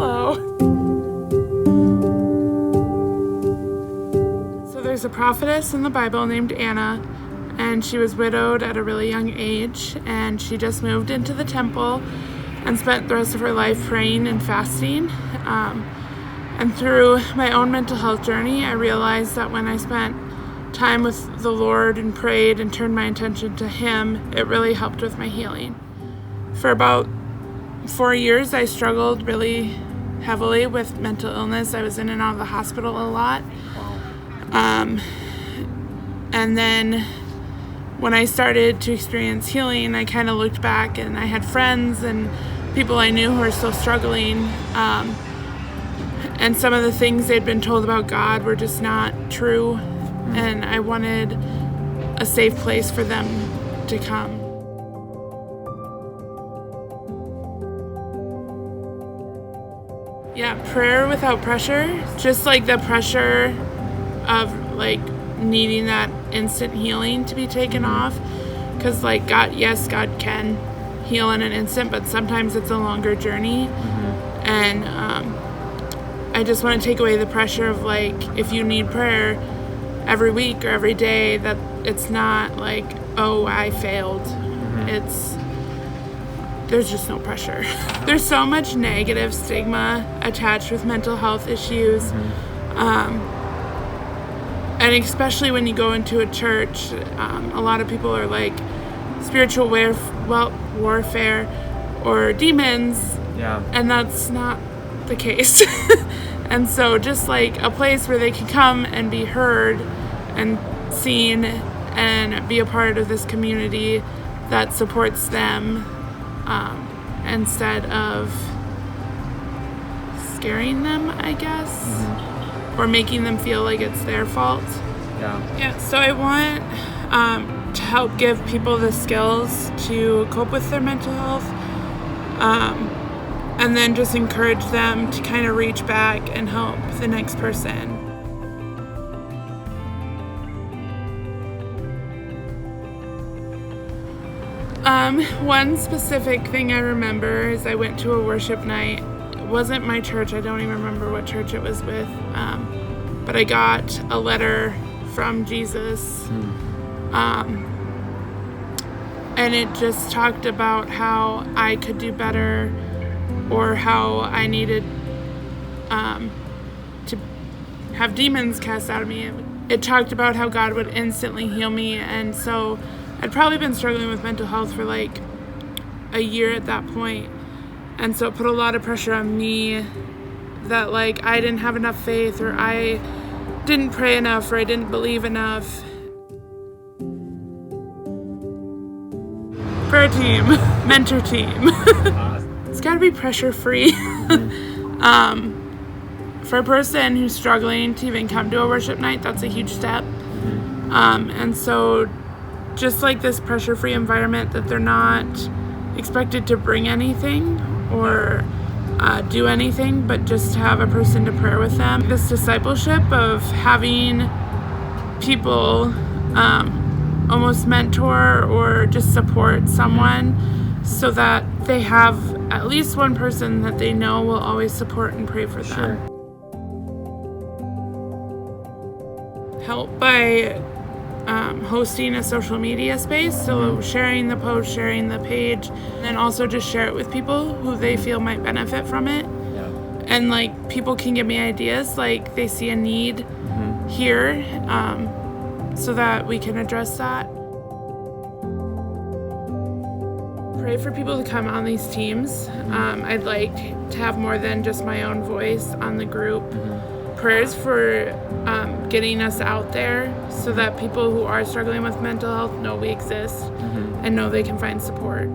Hello. So there's a prophetess in the Bible named Anna, and she was widowed at a really young age, and she just moved into the temple and spent the rest of her life praying and fasting. And through my own mental health journey, I realized that when I spent time with the Lord and prayed and turned my attention to Him, it really helped with my healing. For about 4 years, I struggled really heavily with mental illness. I was in and out of the hospital a lot. And then when I started to experience healing, I kind of looked back and I had friends and people I knew who were still struggling. And some of the things they'd been told about God were just not true. And I wanted a safe place for them to come. Yeah, prayer without pressure. Just like the pressure of like needing that instant healing to be taken off. Because like God can heal in an instant, but sometimes it's a longer journey. And I just want to take away the pressure of like, if you need prayer every week or every day, that it's not like, oh, I failed. There's just no pressure. There's so much negative stigma attached with mental health issues. And especially when you go into a church, a lot of people are like spiritual warfare or demons. Yeah. And that's not the case. And so just like a place where they can come and be heard and seen and be a part of this community that supports them, instead of scaring them, I guess, or making them feel like it's their fault. Yeah. So I want to help give people the skills to cope with their mental health, and then just encourage them to kind of reach back and help the next person. One specific thing I remember is I went to a worship night. It wasn't my church. I don't even remember what church it was with. But I got a letter from Jesus. And it just talked about how I could do better, or how I needed to have demons cast out of me. It talked about how God would instantly heal me, and so I'd probably been struggling with mental health for like a year at that point, and so it put a lot of pressure on me that like I didn't have enough faith, or I didn't pray enough, or I didn't believe enough. Prayer team, mentor team. It's got to be pressure-free. For a person who's struggling to even come to a worship night, that's a huge step. And so just like this pressure-free environment that they're not expected to bring anything or do anything, but just to have a person to pray with them. This discipleship of having people almost mentor or just support someone so that they have at least one person that they know will always support and pray for them. Help by hosting a social media space, so sharing the post, sharing the page, and then also just share it with people who they feel might benefit from it. And like people can give me ideas, like they see a need here, so that we can address that. Pray for people to come on these teams. I'd like to have more than just my own voice on the group. Prayers for getting us out there so that people who are struggling with mental health know we exist and know they can find support.